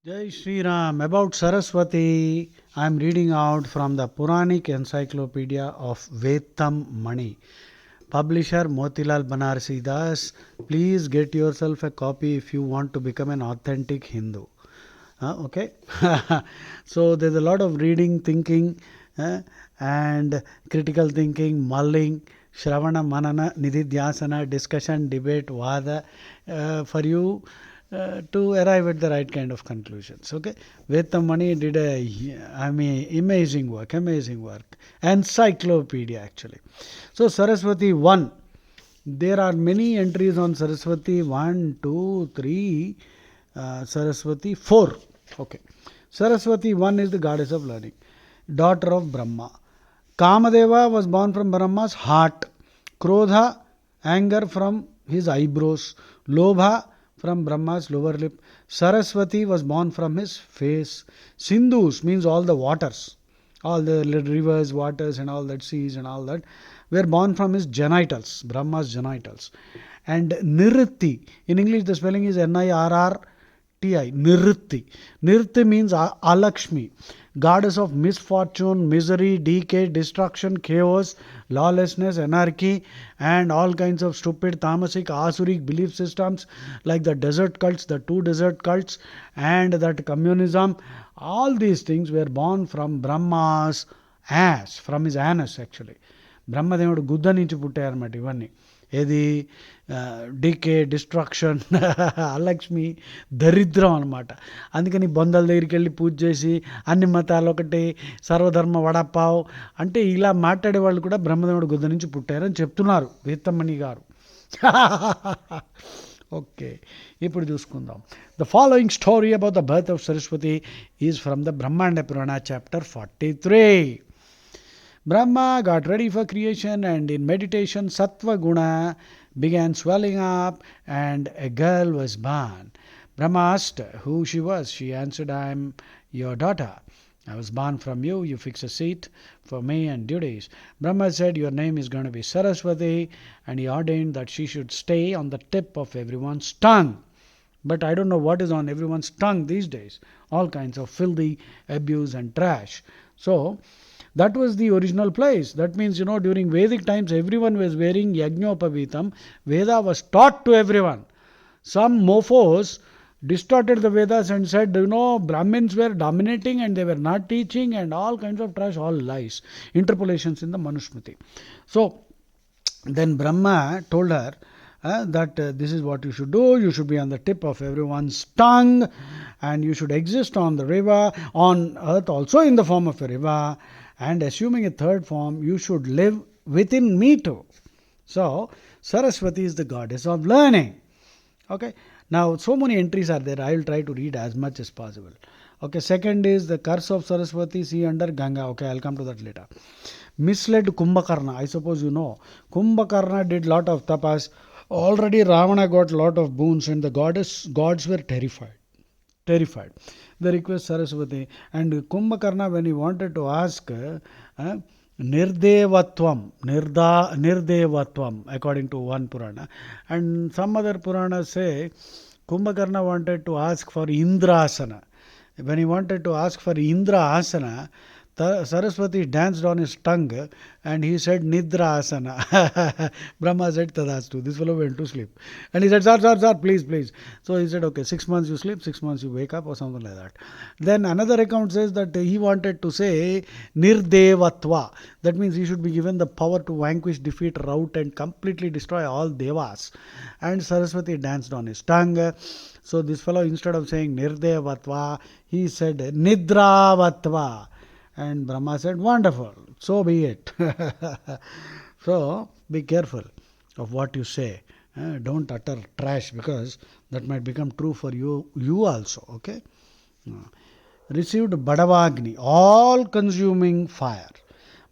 Jai Shri Ram. About Saraswati, I am reading out from the Puranic Encyclopedia of Vetam Mani. Publisher Motilal Banarsi Das. Please get yourself a copy if you want to become an authentic Hindu. Okay. So there's a lot of reading, thinking, and critical thinking, mulling, Shravana, Manana, Nididhyasana, discussion, debate, Vada, for you to arrive at the right kind of conclusions. Okay. Vetamani did amazing work, encyclopedia actually. So Saraswati 1. There are many entries on Saraswati 1, 2, 3, Saraswati 4. Okay. Saraswati 1 is the goddess of learning, daughter of Brahma. Kamadeva was born from Brahma's heart. Krodha, anger from his eyebrows. Lobha from Brahma's lower lip. Saraswati was born from his face. Sindhus means all the waters. All the rivers, waters, and all that, seas, and all that were born from his genitals, Brahma's genitals. And Nirti, in English the spelling is Nirti. Nirti. Nirti means Alakshmi, goddess of misfortune, misery, decay, destruction, chaos, lawlessness, anarchy, and all kinds of stupid, tamasic, asuric belief systems like the desert cults, the two desert cults, and that communism. All these things were born from Brahma's ass, from his anus actually. బ్రహ్మదేవుడు గుద్ద నుంచి పుట్టారన్నమాట ఇవన్నీ. ఏది DK, destruction, Alakshmi, దరిద్రం అనమాట. అందుకని బొందల దగ్గరికి వెళ్ళి పూజ చేసి అన్ని మతాలు ఒకటి, సర్వధర్మ వడపావ్ అంటే ఇలా మాట్లాడే వాళ్ళు కూడా బ్రహ్మదేవుడు గుద్ద నుంచి పుట్టారని చెప్తున్నారు వీతమ్మణి గారు. ఓకే, ఇప్పుడు చూసుకుందాం. The following story about the birth of Saraswati is from the బ్రహ్మాండ పురాణ chapter 43. Brahma got ready for creation, and in meditation Sattva Guna began swelling up and a girl was born. Brahma asked who she was. She answered, I am your daughter. I was born from you. You fix a seat for me and duties. Brahma said, your name is going to be Saraswati, and he ordained that she should stay on the tip of everyone's tongue. But I don't know what is on everyone's tongue these days. All kinds of filthy abuse and trash. So that was the original place. That means, during Vedic times, everyone was wearing Yajnopavitam. Veda was taught to everyone. Some mofos distorted the Vedas and said, Brahmins were dominating and they were not teaching and all kinds of trash, all lies. Interpolations in the Manusmriti. So, then Brahma told her that this is what you should do. You should be on the tip of everyone's tongue and you should exist on the river, on earth also in the form of a river. And assuming a third form, you should live within me too. So, Saraswati is the goddess of learning. Okay. Now, so many entries are there. I will try to read as much as possible. Okay. Second is the curse of Saraswati, see under Ganga. Okay. I'll come to that later. Misled Kumbhakarna. I suppose you know. Kumbhakarna did lot of tapas. Already Ravana got lot of boons and the gods were terrified. They request Saraswati, and Kumbhakarna, when he wanted to ask Nirdevatvam, according to one Purana, and some other Puranas say Kumbhakarna wanted to ask for Indrasana. When he wanted to ask for Indra Asana, Saraswati danced on his tongue and he said Nidra Asana. Brahma said Tadastu. This fellow went to sleep. And he said, Sir, please. So he said, okay, 6 months you sleep, 6 months you wake up or something like that. Then another account says that he wanted to say Nirdevatva. That means he should be given the power to vanquish, defeat, rout and completely destroy all devas. And Saraswati danced on his tongue. So this fellow, instead of saying Nirdevatva, he said Nidravatva. And Brahma said, wonderful, so be it. So, be careful of what you say. Don't utter trash because that might become true for you also. Okay? Received Badavagni, all-consuming fire.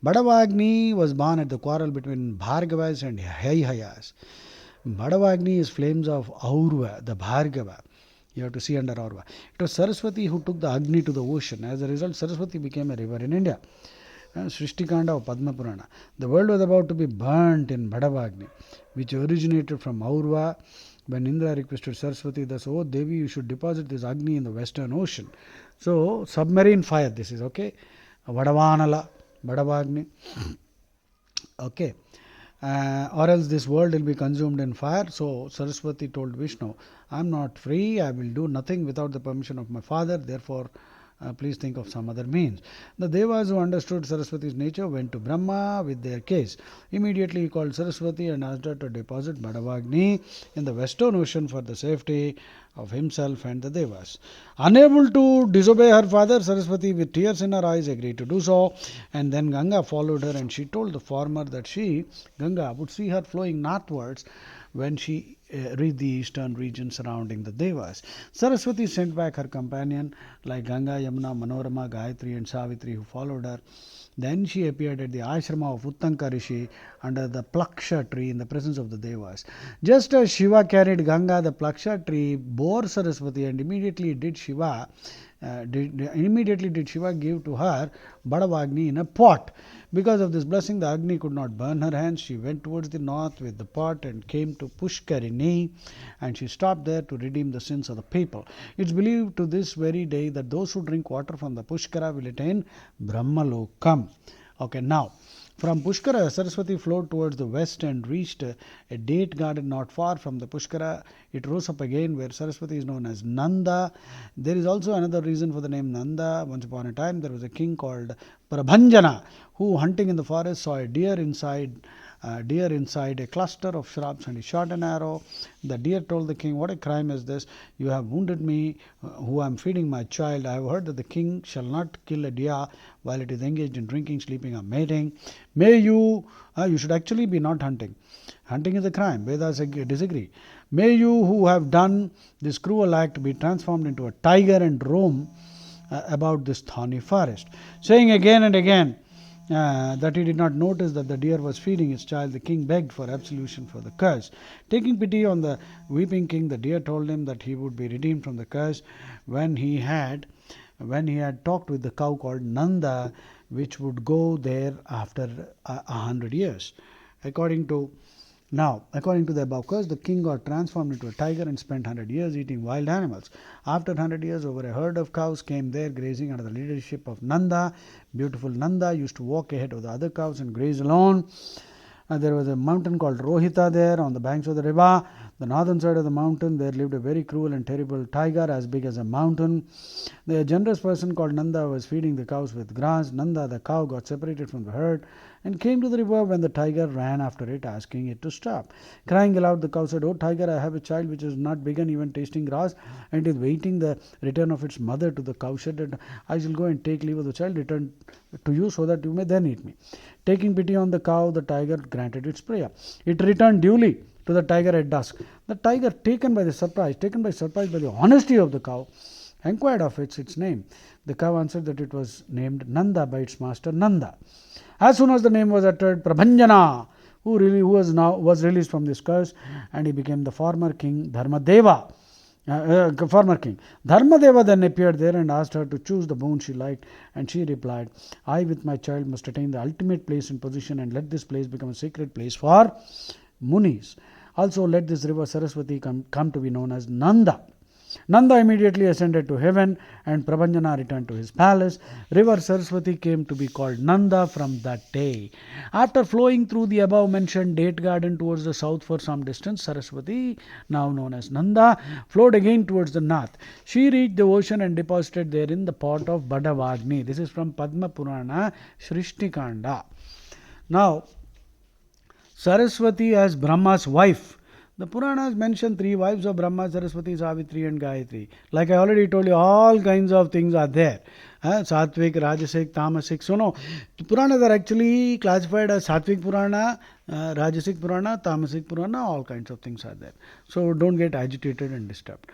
Badavagni was born at the quarrel between Bhargavas and Haihayas. Badavagni is flames of Aurva, the Bhargava. You have to see under Aurva. It was Saraswati who took the Agni to the ocean. As a result, Saraswati became a river in India. Srishtikanda of Padma Purana. The world was about to be burnt in Badavagni, which originated from Aurva, when Indra requested Saraswati, thus, oh Devi, you should deposit this Agni in the western ocean. So, submarine fire, this is okay. Vadavanala, Vadavagni. Okay. Or else this world will be consumed in fire. So Saraswati told Vishnu, I am not free, I will do nothing without the permission of my father, therefore please think of some other means. The Devas who understood Saraswati's nature went to Brahma with their case. Immediately he called Saraswati and asked her to deposit Badavagni in the western ocean for the safety of himself and the Devas. Unable to disobey her father, Saraswati with tears in her eyes agreed to do so, and then Ganga followed her, and she told the farmer that she, Ganga, would see her flowing northwards when she reached the eastern region surrounding the Devas. Saraswati sent back her companion like Ganga, Yamuna, Manorama, Gayatri and Savitri who followed her. Then she appeared at the ashrama of Uttanka Rishi under the Plaksha tree in the presence of the Devas. Just as Shiva carried Ganga, the Plaksha tree bore Saraswati, and immediately did Shiva give to her Badavagni in a pot. Because of this blessing, the Agni could not burn her hands. She went towards the north with the pot and came to Pushkarini, and she stopped there to redeem the sins of the people. It's believed to this very day that those who drink water from the Pushkara will attain Brahmalokam. Okay, now from Pushkara, Saraswati flowed towards the west and reached a date garden not far from the Pushkara. It rose up again where Saraswati is known as Nanda. There is also another reason for the name Nanda. Once upon a time, there was a king called Prabhanjana who, hunting in the forest, saw a deer inside a cluster of shrubs, and he shot an arrow. The deer told the king, what a crime is this? You have wounded me who am feeding my child. I have heard that the king shall not kill a deer while it is engaged in drinking, sleeping or mating. May you should actually be not hunting. Hunting is a crime. Vedas disagree. May you who have done this cruel act be transformed into a tiger and roam about this thorny forest. Saying again and again that he did not notice that the deer was feeding its child, the king begged for absolution for the curse. Taking pity on the weeping king, the deer told him that he would be redeemed from the curse when he had talked with the cow called Nanda, which would go there after 100 years. According to the above curse, the king got transformed into a tiger and spent 100 years eating wild animals. After 100 years, over a herd of cows came there grazing under the leadership of Nanda. Beautiful Nanda used to walk ahead of the other cows and graze alone. There was a mountain called Rohita there on the banks of the river. The northern side of the mountain, there lived a very cruel and terrible tiger as big as a mountain. The generous person called Nanda was feeding the cows with grass. Nanda, the cow, got separated from the herd and came to the river when the tiger ran after it, asking it to stop. Crying aloud, the cow said, "Oh tiger, I have a child which has not begun even tasting grass, and is waiting the return of its mother to the cowshed, and I shall go and take leave of the child, return to you so that you may then eat me." Taking pity on the cow, the tiger granted its prayer. It returned duly to the tiger at dusk. The tiger, taken by surprise by the honesty of the cow, inquired of its name. The cow answered that it was named Nanda by its master Nanda. As soon as the name was uttered, Prabhanjana, who was released from this curse, and he became the former king Dharmadeva. Dharmadeva then appeared there and asked her to choose the boon she liked, and she replied, "I with my child must attain the ultimate place and position, and let this place become a sacred place for Munis. Also let this river Saraswati come to be known as Nanda." Nanda immediately ascended to heaven, and Prabhanjana returned to his palace. River Saraswati came to be called Nanda from that day. After flowing through the above mentioned date garden towards the south for some distance, Saraswati, now known as Nanda, flowed again towards the north. She reached the ocean and deposited therein the pot of Badavagni. This is from Padma Purana, Shrishtikanda. Now, Saraswati as Brahma's wife. The Puranas mention 3 wives of Brahma: Saraswati, Savitri and Gayatri. Like I already told you, all kinds of things are there. Satvik, Rajasic, Tamasic. So no, the Puranas are actually classified as Satvik Purana, Rajasic Purana, Tamasic Purana, all kinds of things are there. So don't get agitated and disturbed.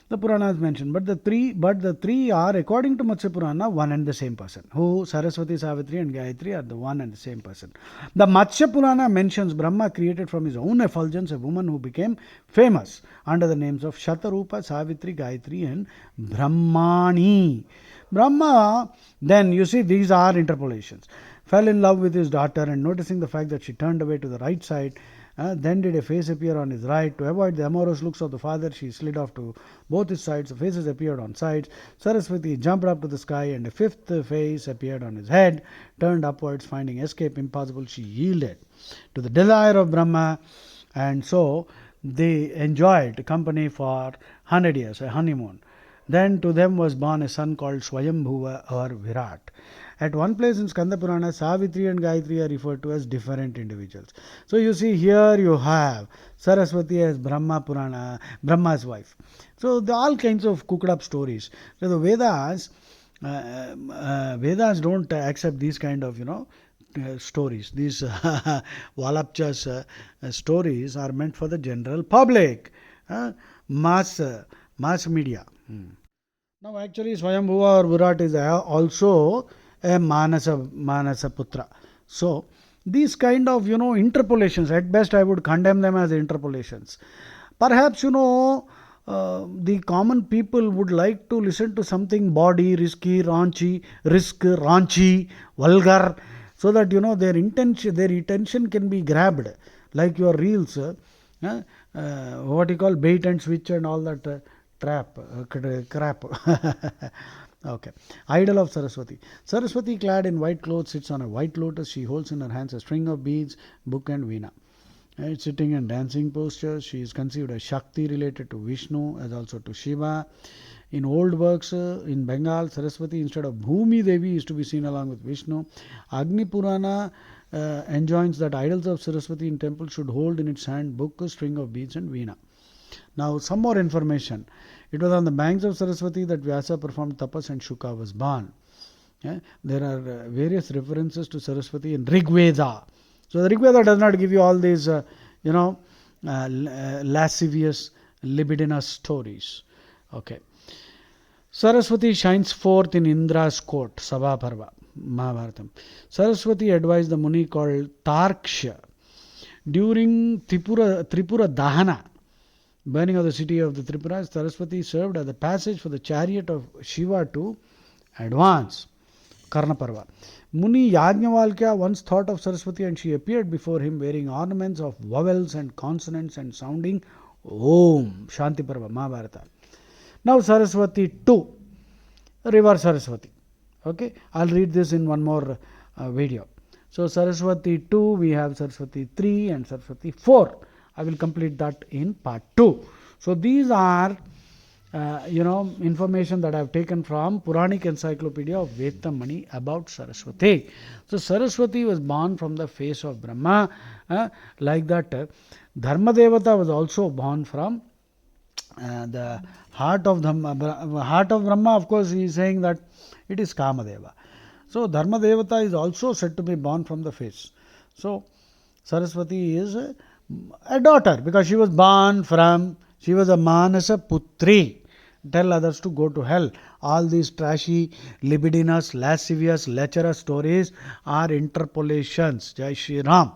The Puranas mentioned, but the three are, according to Matsya Purana, one and the same person. Who? Saraswati, Savitri and Gayatri are the one and the same person. The Matsya Purana mentions Brahma created from his own effulgence a woman who became famous under the names of Shatarupa, Savitri, Gayatri and Brahmani. Brahma, then you see these are interpolations, fell in love with his daughter, and noticing the fact that she turned away to the right side, Then did a face appear on his right. To avoid the amorous looks of the father, she slid off to both his sides. The faces appeared on sides. Saraswati jumped up to the sky, and a fifth face appeared on his head. Turned upwards, finding escape impossible, she yielded to the desire of Brahma, and so they enjoyed company for 100 years, a honeymoon. Then to them was born a son called Swayambhuva or Virat. At one place in Skanda Purana, Savitri and Gayatri are referred to as different individuals. So you see here you have Saraswati as Brahma Purana, Brahma's wife. So all kinds of cooked up stories. So the Vedas don't accept these kind of stories. These Walapcha's stories are meant for the general public, mass media. Now actually Swayambhuva or Virat is also a Manasa Putra. So these kind of interpolations, at best I would condemn them as interpolations. Perhaps the common people would like to listen to something bawdy, risky, raunchy, vulgar, so that their attention can be grabbed, like your reels, what you call bait and switch and all that crap. Okay. Idol of Saraswati. Saraswati, clad in white clothes, sits on a white lotus. She holds in her hands a string of beads, book and veena. Sitting and dancing posture. She is conceived as Shakti, related to Vishnu as also to Shiva. In old works in Bengal, Saraswati instead of Bhumi Devi is to be seen along with Vishnu. Agni Purana enjoins that idols of Saraswati in temple should hold in its hand book, a string of beads and veena. Now some more information. It was on the banks of Saraswati that Vyasa performed tapas and Shuka was born. There are various references to Saraswati in Rig Veda. So the Rig Veda does not give you all these, lascivious, libidinous stories. Okay. Saraswati shines forth in Indra's court, Sabha Parva, Mahabharatam. Saraswati advised the Muni called Tarksha during Tripura Dahana, burning of the city of the Tripuras. Saraswati served as the passage for the chariot of Shiva to advance. Karna Parva. Muni Yajnavalkya once thought of Saraswati and she appeared before him wearing ornaments of vowels and consonants and sounding Om. Shanti Parva, Mahabharata. Now Saraswati 2, River Saraswati. Okay, I'll read this in one more video. So Saraswati 2, we have Saraswati 3 and Saraswati 4. I will complete that in part 2. So these are information that I have taken from Puranic Encyclopedia of Vetamani about Saraswati. So Saraswati was born from the face of Brahma, like that Dharma Devata was also born from the heart of Brahma. Of course, he is saying that it is Kamadeva. So Dharma Devata is also said to be born from the face. So Saraswati is a daughter because she was a Manasa Putri. Tell others to go to hell. All these trashy, libidinous, lascivious, lecherous stories are interpolations. Jai Shri Ram.